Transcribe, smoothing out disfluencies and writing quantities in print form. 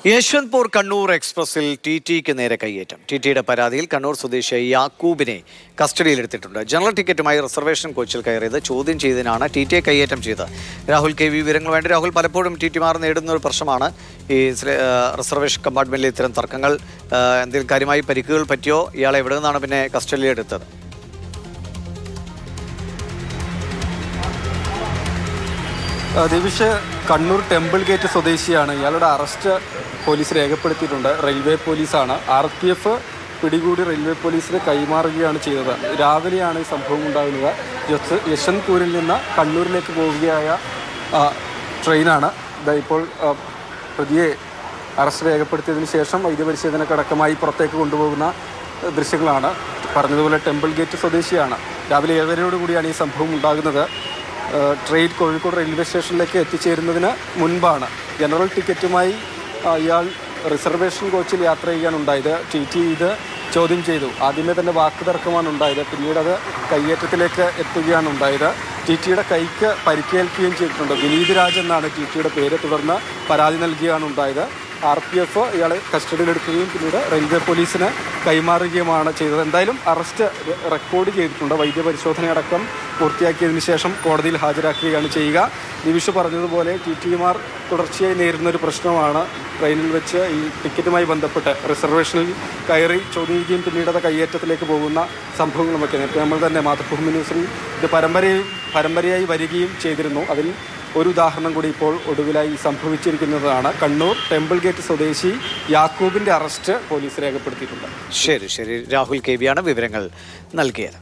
യശ്വന്ത്പൂർ കണ്ണൂർ എക്സ്പ്രസിൽ ടിടിക്ക് നേരെ കയ്യേറ്റം. ടിടിയുടെ പരാതിയിൽ കണ്ണൂർ സ്വദേശി യാക്കൂബിനെ കസ്റ്റഡിയിലെടുത്തിട്ടുണ്ട്. ജനറൽ ടിക്കറ്റുമായി റിസർവേഷൻ കോച്ചിൽ കയറിയത് ചോദ്യം ചെയ്തതിനാണ് ടിടിയെ കയ്യേറ്റം ചെയ്തത്. രാഹുൽ കെ വി വിവരങ്ങൾ വേണ്ടി. രാഹുൽ, പലപ്പോഴും ടിടിമാർ നേരിടുന്ന ഒരു പ്രശ്നമാണ് ഈ റിസർവേഷൻ കമ്പാർട്ട്മെന്റിലെ ഇത്തരം തർക്കങ്ങൾ. എന്തെങ്കിലും കാര്യമായി പരിക്കുകൾ പറ്റിയോ? ഇയാളെ എവിടെ നിന്നാണ് പിന്നെ കസ്റ്റഡിയിലെടുത്തത്? ദിവിഷ് കണ്ണൂർ ടെമ്പിൾ ഗേറ്റ് സ്വദേശിയാണ്. ഇയാളുടെ അറസ്റ്റ് പോലീസ് രേഖപ്പെടുത്തിയിട്ടുണ്ട്. റെയിൽവേ പോലീസാണ്. RPF പിടികൂടി റെയിൽവേ പോലീസിന് കൈമാറുകയാണ് ചെയ്തത്. രാവിലെയാണ് ഈ സംഭവം ഉണ്ടാകുന്നത്. യശ്വന്ത്പൂരിൽ നിന്ന് കണ്ണൂരിലേക്ക് പോവുകയായ ട്രെയിനാണ്. ഇപ്പോൾ പ്രതിയെ അറസ്റ്റ് രേഖപ്പെടുത്തിയതിന് ശേഷം വൈദ്യപരിശോധനക്കടക്കമായി പുറത്തേക്ക് കൊണ്ടുപോകുന്ന ദൃശ്യങ്ങളാണ്. പറഞ്ഞതുപോലെ ടെമ്പിൾ ഗേറ്റ് സ്വദേശിയാണ്. രാവിലെ 7:30 കൂടിയാണ് ഈ സംഭവം ഉണ്ടാകുന്നത്. ട്രെയിൻ കോഴിക്കോട് റെയിൽവേ സ്റ്റേഷനിലേക്ക് എത്തിച്ചേരുന്നതിന് മുൻപാണ് ജനറൽ ടിക്കറ്റുമായി ഇയാൾ റിസർവേഷൻ കോച്ചിൽ യാത്ര ചെയ്യാൻ ഉണ്ടായത്. TT ഇത് ചോദ്യം ചെയ്തു. ആദ്യമേ തന്നെ വാക്കുതർക്കമാണ് ഉണ്ടായത്. പിന്നീട് അത് കയ്യേറ്റത്തിലേക്ക് എത്തുകയാണ് ഉണ്ടായത്. TTയുടെ കൈക്ക് പരിക്കേൽക്കുകയും ചെയ്തിട്ടുണ്ട്. വിനീത് രാജ് എന്നാണ് TTയുടെ പേര്. തുടർന്ന് പരാതി നൽകുകയാണ് ഉണ്ടായത്. RPF ഇയാളെ കസ്റ്റഡിയിലെടുക്കുകയും പിന്നീട് റെയിൽവേ പോലീസിന് കൈമാറുകയുമാണ് ചെയ്തത്. എന്തായാലും അറസ്റ്റ് റെക്കോർഡ് ചെയ്തിട്ടുണ്ട്. വൈദ്യപരിശോധനയടക്കം പൂർത്തിയാക്കിയതിന് ശേഷം കോടതിയിൽ ഹാജരാക്കുകയാണ് ചെയ്യുക. ദിവിഷ് പറഞ്ഞതുപോലെ TTമാർ തുടർച്ചയായി നേരിടുന്നൊരു പ്രശ്നമാണ് ട്രെയിനിൽ വെച്ച് ഈ ടിക്കറ്റുമായി ബന്ധപ്പെട്ട് റിസർവേഷനിൽ കയറി ചോദ്യം ചെയ്യുകയും പിന്നീട് അത് കയ്യേറ്റത്തിലേക്ക് പോകുന്ന സംഭവങ്ങളുമൊക്കെ. നേരത്തെ നമ്മൾ തന്നെ മാതൃഭൂമി ന്യൂസിൽ ഇത് പരമ്പരയായി വരികയും ചെയ്തിരുന്നു. അതിൽ ഒരു ഉദാഹരണം കൂടി ഇപ്പോൾ ഒടുവിലായി സംഭവിച്ചിരിക്കുന്നതാണ്. കണ്ണൂർ ടെമ്പിൾ ഗേറ്റ് സ്വദേശി യാക്കൂബിൻ്റെ അറസ്റ്റ് പോലീസ് രേഖപ്പെടുത്തിയിട്ടുണ്ട്. ശരി, രാഹുൽ KV ആണ് വിവരങ്ങൾ നൽകിയത്.